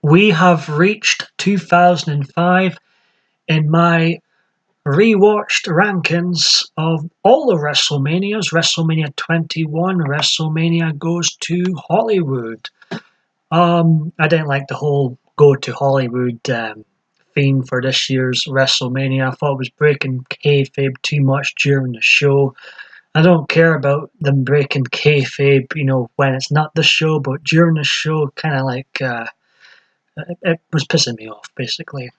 We have reached 2005 in my rewatched rankings of all the WrestleManias. WrestleMania 21, WrestleMania Goes to Hollywood. I didn't like the whole go to Hollywood theme for this year's WrestleMania. I thought it was breaking kayfabe too much during the show. I don't care about them breaking kayfabe, when it's not the show, but during the show, kind of like it was pissing me off, basically.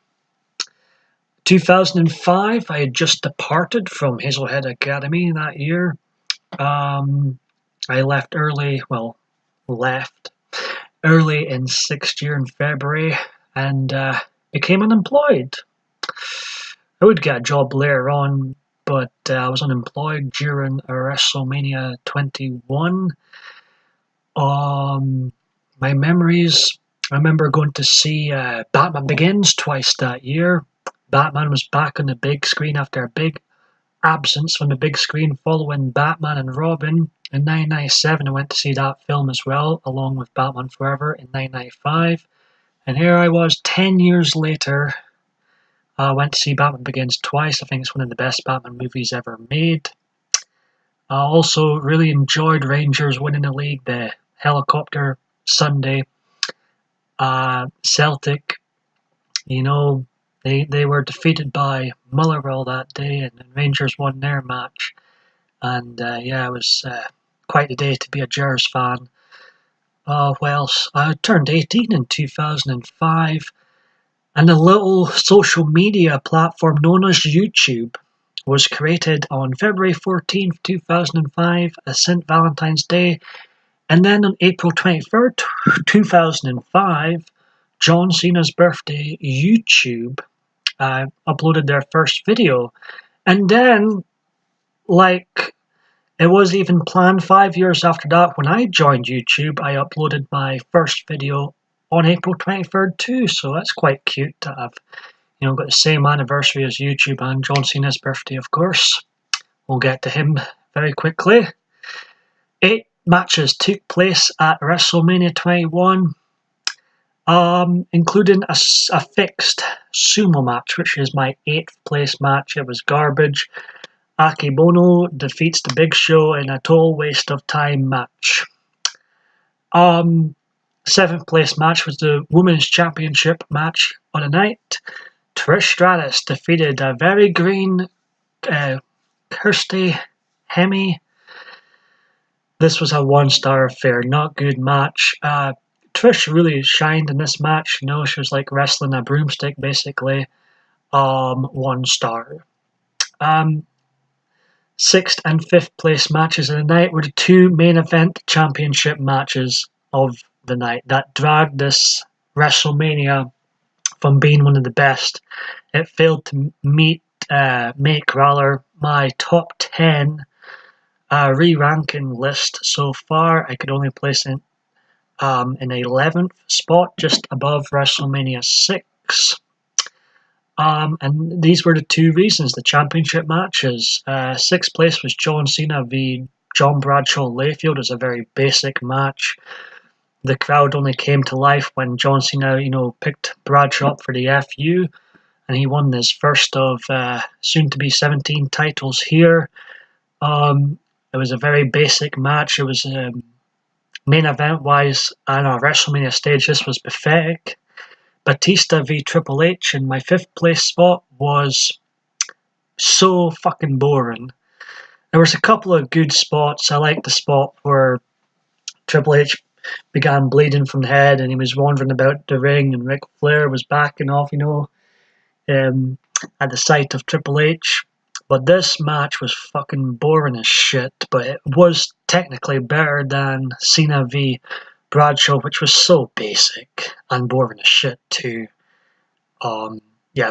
2005, I had just departed from Hazelhead Academy that year. I left early in sixth year in February and became unemployed. I would get a job later on, but I was unemployed during WrestleMania 21. My memories, I remember going to see Batman Begins twice that year. Batman was back on the big screen after a big absence from the big screen following Batman and Robin. In 1997, I went to see that film as well, along with Batman Forever in 1995. And here I was 10 years later. I went to see Batman Begins twice. I think it's one of the best Batman movies ever made. I also really enjoyed Rangers winning the league, the helicopter Sunday. Celtic, they were defeated by Motherwell that day, and Rangers won their match. And it was quite a day to be a Gers fan. I turned 18 in 2005, and a little social media platform known as YouTube was created on February 14th, 2005, as St. Valentine's Day. And then on April 23rd, 2005, John Cena's birthday, YouTube uploaded their first video. And then, it was even planned 5 years after that, when I joined YouTube, I uploaded my first video on April 23rd too. So that's quite cute to have, got the same anniversary as YouTube and John Cena's birthday, of course. We'll get to him very quickly. 8 matches took place at WrestleMania 21, including a fixed sumo match, which is my 8th place match. It was garbage. Akebono defeats the Big Show in a total waste of time match. 7th place match was the Women's Championship match on the night. Trish Stratus defeated a very green Kirsty Hemme. This was a 1-star affair, not good match. Trish really shined in this match. She was like wrestling a broomstick, basically. 1 star. 6th and 5th place matches of the night were the 2 main event championship matches of the night that dragged this WrestleMania from being one of the best. It failed to make my top 10 re-ranking list so far. I could only place it in 11th spot, just above WrestleMania 6. And these were the 2 reasons, the championship matches. 6th place was John Cena v John Bradshaw Layfield. It was a very basic match. The crowd only came to life when John Cena, picked Bradshaw up for the FU, and he won his first of soon-to-be 17 titles here. It was a very basic match. It was main event-wise, on a WrestleMania stage, this was pathetic. Batista v Triple H in my 5th place spot was so fucking boring. There was a couple of good spots. I liked the spot where Triple H began bleeding from the head and he was wandering about the ring, and Ric Flair was backing off, at the sight of Triple H. But this match was fucking boring as shit, but it was technically better than Cena v Bradshaw, which was so basic and boring as shit too.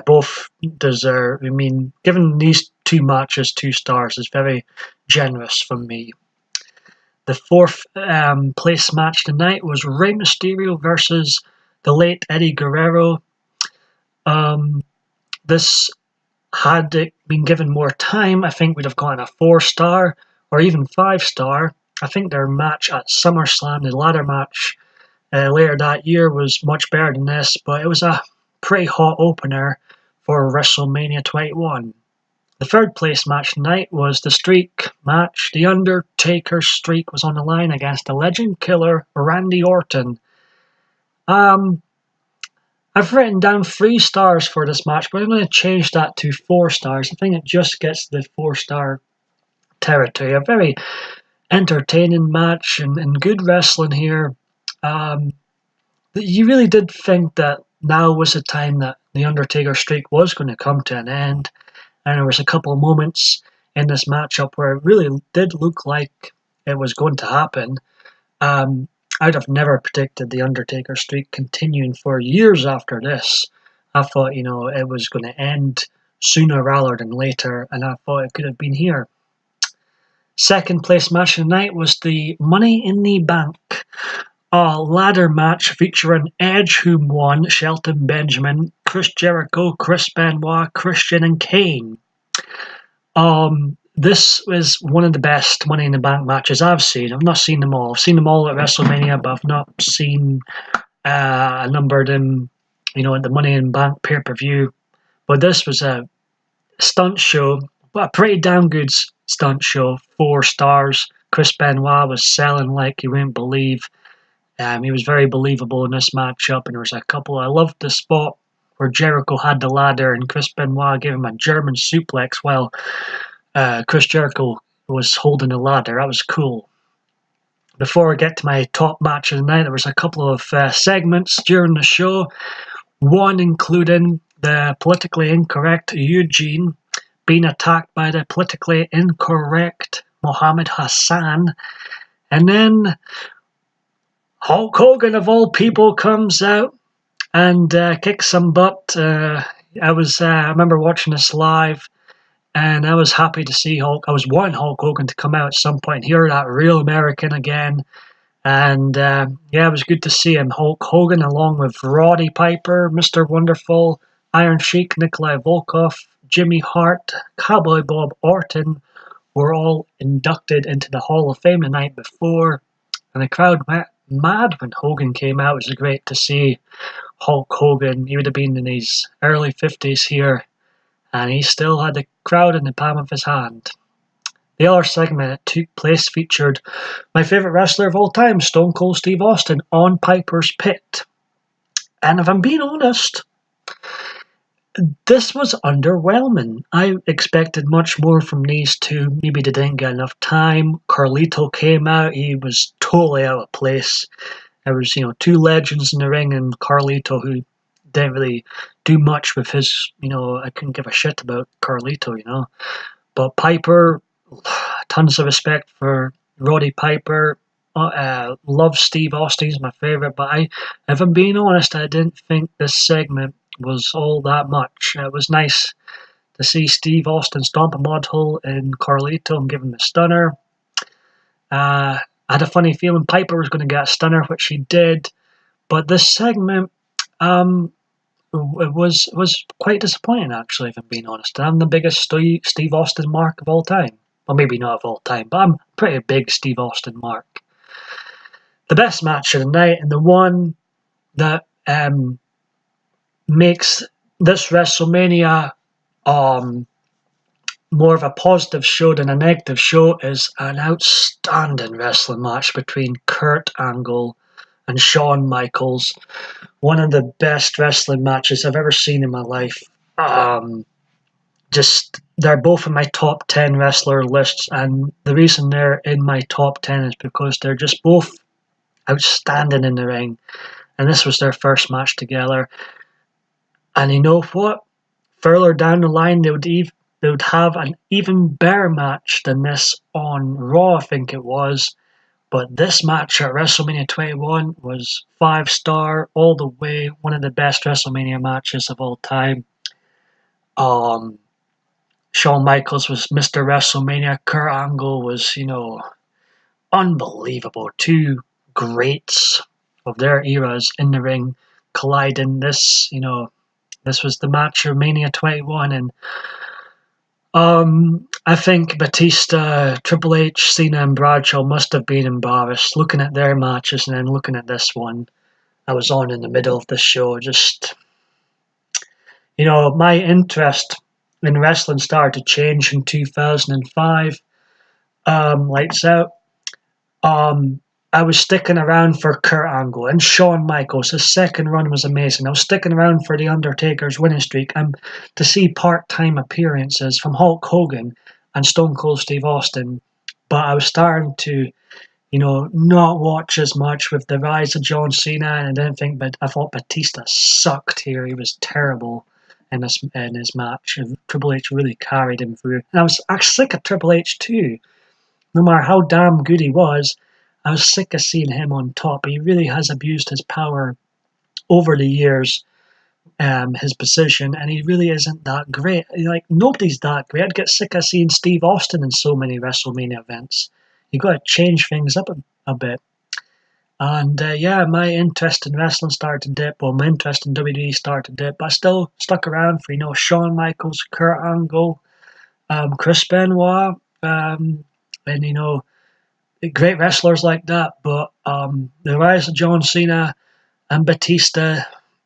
Both deserve, giving these 2 matches 2 stars is very generous from me. The 4th place match tonight was Rey Mysterio versus the late Eddie Guerrero. This, had it been given more time, I think we'd have gotten a 4-star or even 5-star. I think their match at SummerSlam, the ladder match, later that year was much better than this, but it was a pretty hot opener for WrestleMania 21. The third place match tonight was the streak match. The Undertaker's streak was on the line against the legend killer Randy Orton. Um, I've written down 3 stars for this match, but I'm going to change that to 4 stars. I think it just gets the 4-star territory. A very entertaining match and good wrestling here. Um, you really did think that now was the time that the Undertaker streak was going to come to an end. And there was a couple of moments in this matchup where it really did look like it was going to happen. I'd have never predicted the Undertaker streak continuing for years after this. I thought, it was going to end sooner rather than later, and I thought it could have been here. Second place match of the night was the Money in the Bank ladder match featuring Edge, who won, Shelton Benjamin, Chris Jericho, Chris Benoit, Christian, and Kane. This was one of the best Money in the Bank matches I've seen. I've not seen them all. I've seen them all at WrestleMania, but I've not seen a number of them, at the Money in the Bank pay-per-view. But this was a stunt show, but a pretty damn good stunt show. 4 stars. Chris Benoit was selling like you wouldn't believe. He was very believable in this matchup, and there was a couple. I loved the spot where Jericho had the ladder and Chris Benoit gave him a German suplex while Chris Jericho was holding the ladder. That was cool. Before I get to my top match of the night, there was a couple of segments during the show. One including the politically incorrect Eugene being attacked by the politically incorrect Mohammed Hassan. And then Hulk Hogan, of all people, comes out and kicks some butt. I remember watching this live, and I was happy to see Hulk. I was wanting Hulk Hogan to come out at some point and hear that real American again. And it was good to see him. Hulk Hogan, along with Roddy Piper, Mr. Wonderful, Iron Sheik, Nikolai Volkov, Jimmy Hart, Cowboy Bob Orton, were all inducted into the Hall of Fame the night before. And the crowd went mad when Hogan came out. It was great to see Hulk Hogan. He would have been in his early 50s here, and he still had the crowd in the palm of his hand. The other segment that took place featured my favourite wrestler of all time, Stone Cold Steve Austin, on Piper's Pit. And if I'm being honest, this was underwhelming. I expected much more from these two. Maybe they didn't get enough time. Carlito came out. He was totally out of place. There was, 2 legends in the ring, and Carlito, who didn't really do much with his, I couldn't give a shit about Carlito, But Piper, tons of respect for Roddy Piper. Love Steve Austin, he's my favourite. But if I'm being honest, I didn't think this segment was all that much. It was nice to see Steve Austin stomp a mud hole in Carlito and give him a stunner. I had a funny feeling Piper was going to get a stunner, which he did. But this segment, it was quite disappointing, actually, if I'm being honest. I'm the biggest Steve Austin mark of all time. Well, maybe not of all time, but I'm a pretty big Steve Austin mark. The best match of the night, and the one that makes this WrestleMania more of a positive show than a negative show, is an outstanding wrestling match between Kurt Angle and Shawn Michaels. One of the best wrestling matches I've ever seen in my life. They're both in my top 10 wrestler lists, and the reason they're in my top 10 is because they're just both outstanding in the ring, and this was their first match together. And you know what? Further down the line, they would have an even better match than this on Raw, I think it was. But this match at WrestleMania 21 was 5-star all the way. One of the best WrestleMania matches of all time. Shawn Michaels was Mr. WrestleMania. Kurt Angle was, unbelievable. 2 greats of their eras in the ring colliding. This was the match of Mania 21, and I think Batista, Triple H, Cena, and Bradshaw must have been embarrassed looking at their matches and then looking at this one. I was on in the middle of the show. Just, my interest in wrestling started to change in 2005. Lights out. Um, I was sticking around for Kurt Angle and Shawn Michaels. His second run was amazing. I was sticking around for The Undertaker's winning streak and to see part-time appearances from Hulk Hogan and Stone Cold Steve Austin. But I was starting to, not watch as much with the rise of John Cena, and I didn't think, but I thought Batista sucked here. He was terrible in his match, and Triple H really carried him through. And I was actually sick of Triple H too. No matter how damn good he was, I was sick of seeing him on top. He really has abused his power over the years, his position, and he really isn't that great. Like, nobody's that great. I'd get sick of seeing Steve Austin in so many WrestleMania events. You got to change things up a bit. And yeah, my interest in wrestling started to dip. Well, my interest in WWE started to dip, but I still stuck around for Shawn Michaels, Kurt Angle, Chris Benoit, and great wrestlers like that. But the rise of John Cena and Batista,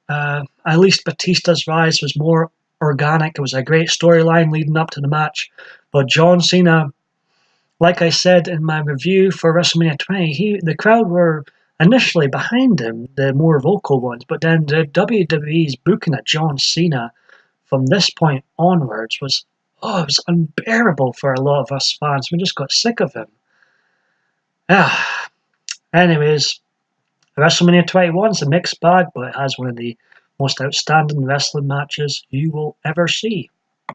at least Batista's rise was more organic. It was a great storyline leading up to the match. But John Cena, like I said in my review for WrestleMania 20, the crowd were initially behind him, the more vocal ones. But then the WWE's booking of John Cena from this point onwards was, it was unbearable for a lot of us fans. We just got sick of him. Yeah. Anyways, WrestleMania 21 is a mixed bag, but it has one of the most outstanding wrestling matches you will ever see.